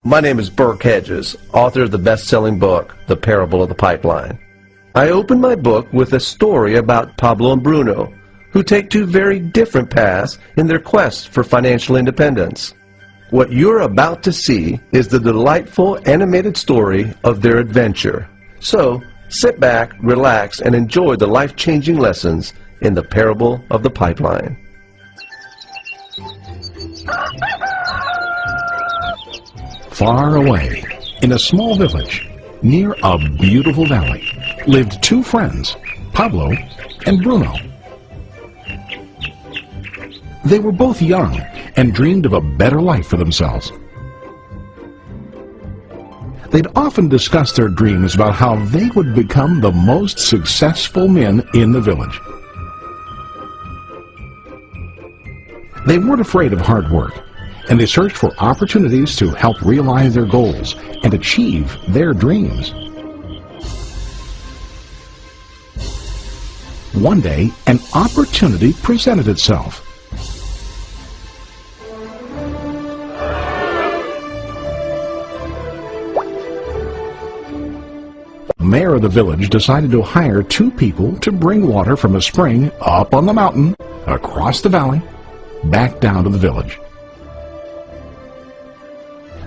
My name is Burke Hedges, author of the best-selling book, The Parable of the Pipeline. I open my book with a story about Pablo and Bruno, who take two very different paths in their quest for financial independence. What you're about to see is the delightful animated story of their adventure. So, sit back, relax, and enjoy the life-changing lessons in The Parable of the Pipeline. Far away, in a small village, near a beautiful valley, lived two friends, Pablo and Bruno. They were both young and dreamed of a better life for themselves. They'd often discussed their dreams about how they would become the most successful men in the village. They weren't afraid of hard work, and they searched for opportunities to help realize their goals and achieve their dreams. One day, an opportunity presented itself. The mayor of the village decided to hire two people to bring water from a spring up on the mountain, across the valley, back down to the village.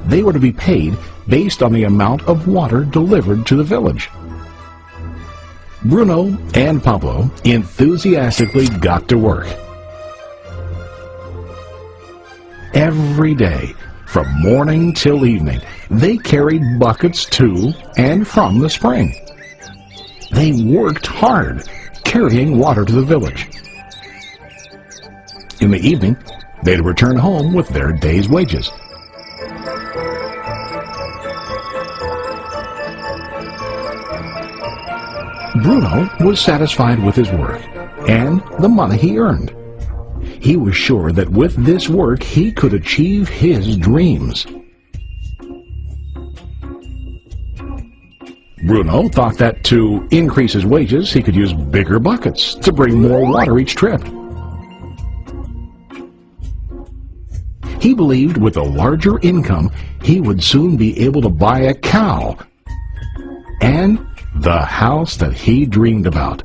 They were to be paid based on the amount of water delivered to the village. Bruno and Pablo enthusiastically got to work. Every day, from morning till evening, they carried buckets to and from the spring. They worked hard, carrying water to the village. In the evening, they'd return home with their day's wages. Bruno was satisfied with his work and the money he earned. He was sure that with this work he could achieve his dreams. Bruno thought that to increase his wages he could use bigger buckets to bring more water each trip. He believed with a larger income he would soon be able to buy a cow and the house that he dreamed about.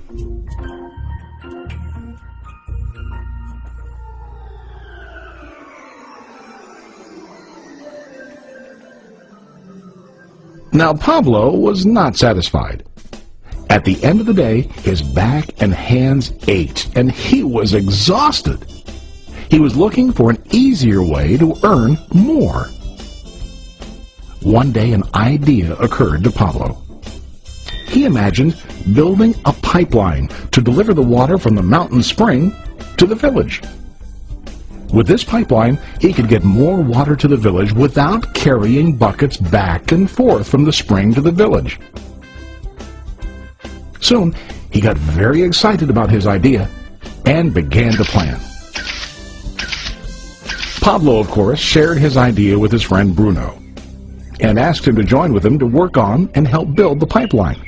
Now Pablo was not satisfied. At the end of the day, his back and hands ached, and he was exhausted. He was looking for an easier way to earn more. One day an idea occurred to Pablo. He imagined building a pipeline to deliver the water from the mountain spring to the village. With this pipeline, he could get more water to the village without carrying buckets back and forth from the spring to the village. Soon, he got very excited about his idea and began to plan. Pablo, of course, shared his idea with his friend Bruno and asked him to join with him to work on and help build the pipeline.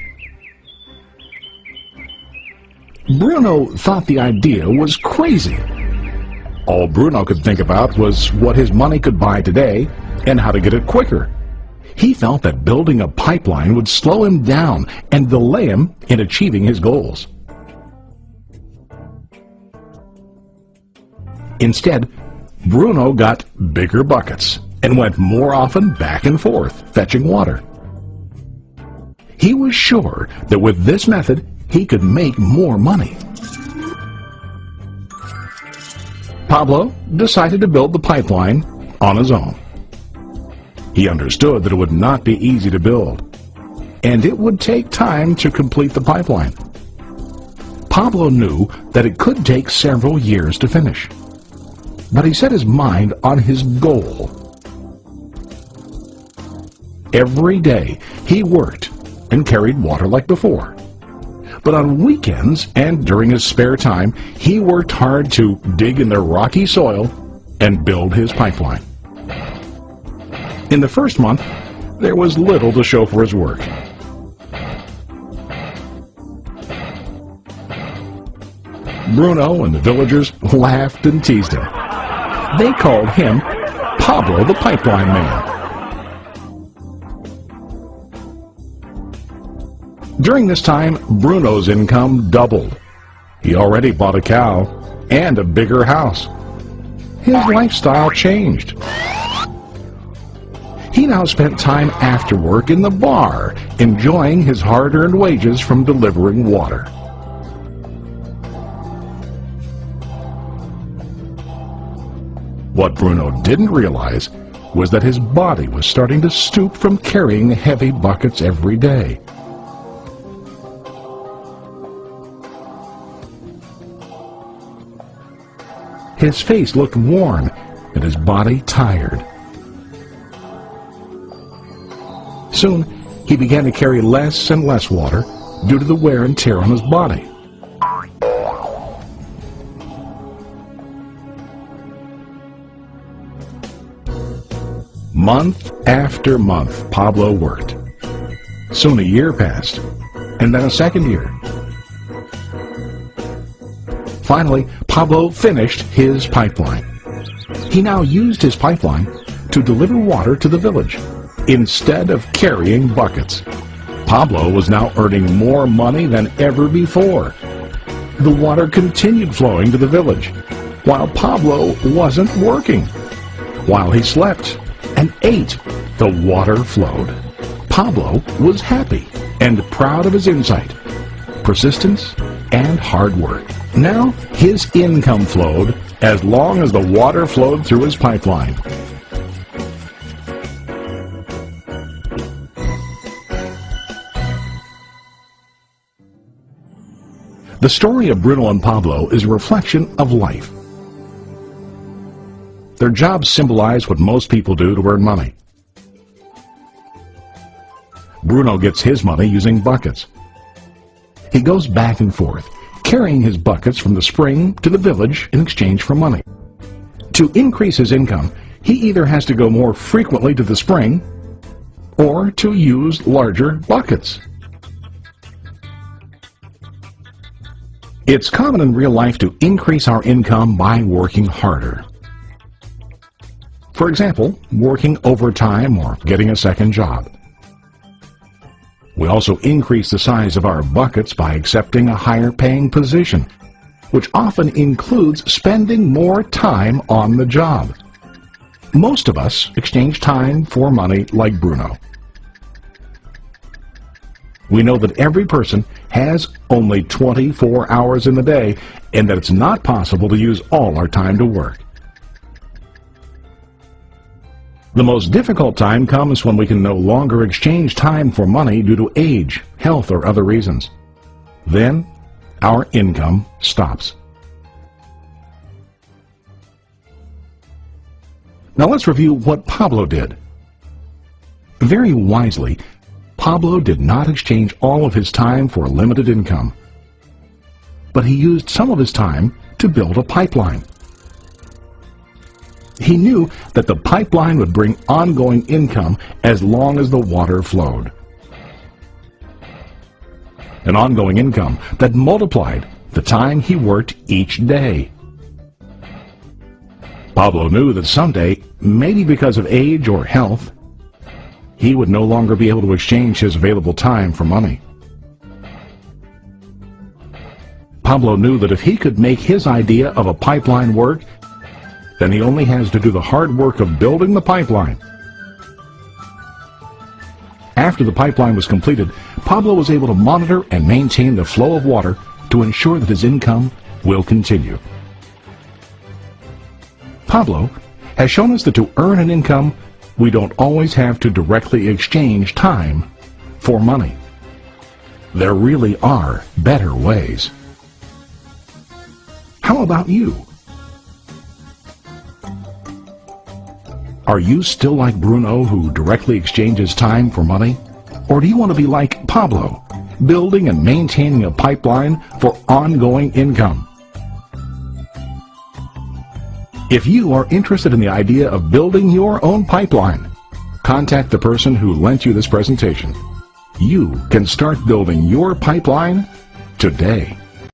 Bruno thought the idea was crazy. All Bruno could think about was what his money could buy today and how to get it quicker. He felt that building a pipeline would slow him down and delay him in achieving his goals. Instead, Bruno got bigger buckets and went more often back and forth, fetching water. He was sure that with this method, he could make more money. Pablo decided to build the pipeline on his own. He understood that it would not be easy to build, and it would take time to complete the pipeline. Pablo knew that it could take several years to finish, but he set his mind on his goal. Every day he worked and carried water like before. But on weekends and during his spare time, he worked hard to dig in the rocky soil and build his pipeline. In the first month, there was little to show for his work. Bruno and the villagers laughed and teased him. They called him Pablo the Pipeline Man. During this time, Bruno's income doubled. He already bought a cow and a bigger house. His lifestyle changed. He now spent time after work in the bar, enjoying his hard-earned wages from delivering water. What Bruno didn't realize was that his body was starting to stoop from carrying heavy buckets every day. His face looked worn and his body tired. Soon, he began to carry less and less water due to the wear and tear on his body. Month after month, Pablo worked. Soon a year passed, and then a second year. Finally, Pablo finished his pipeline. He now used his pipeline to deliver water to the village instead of carrying buckets. Pablo was now earning more money than ever before. The water continued flowing to the village, while Pablo wasn't working. While he slept and ate, the water flowed. Pablo was happy and proud of his insight, persistence, and hard work. Now his income flowed as long as the water flowed through his pipeline. The story of Bruno and Pablo is a reflection of life. Their jobs symbolize what most people do to earn money. Bruno gets his money using buckets. He goes back and forth, carrying his buckets from the spring to the village in exchange for money. To increase his income, he either has to go more frequently to the spring or to use larger buckets. It's common in real life to increase our income by working harder. For example, working overtime or getting a second job. We also increase the size of our buckets by accepting a higher paying position, which often includes spending more time on the job. Most of us exchange time for money like Bruno. We know that every person has only 24 hours in the day and that it's not possible to use all our time to work. The most difficult time comes when we can no longer exchange time for money due to age, health, or other reasons. Then, our income stops. Now let's review what Pablo did. Very wisely, Pablo did not exchange all of his time for limited income, but he used some of his time to build a pipeline. He knew that the pipeline would bring ongoing income as long as the water flowed. An ongoing income that multiplied the time he worked each day. Pablo knew that someday, maybe because of age or health, he would no longer be able to exchange his available time for money. Pablo knew that if he could make his idea of a pipeline work, then he only has to do the hard work of building the pipeline. After the pipeline was completed, Pablo was able to monitor and maintain the flow of water to ensure that his income will continue. Pablo has shown us that to earn an income, we don't always have to directly exchange time for money. There really are better ways. How about you? Are you still like Bruno, who directly exchanges time for money? Or do you want to be like Pablo, building and maintaining a pipeline for ongoing income? If you are interested in the idea of building your own pipeline, contact the person who lent you this presentation. You can start building your pipeline today.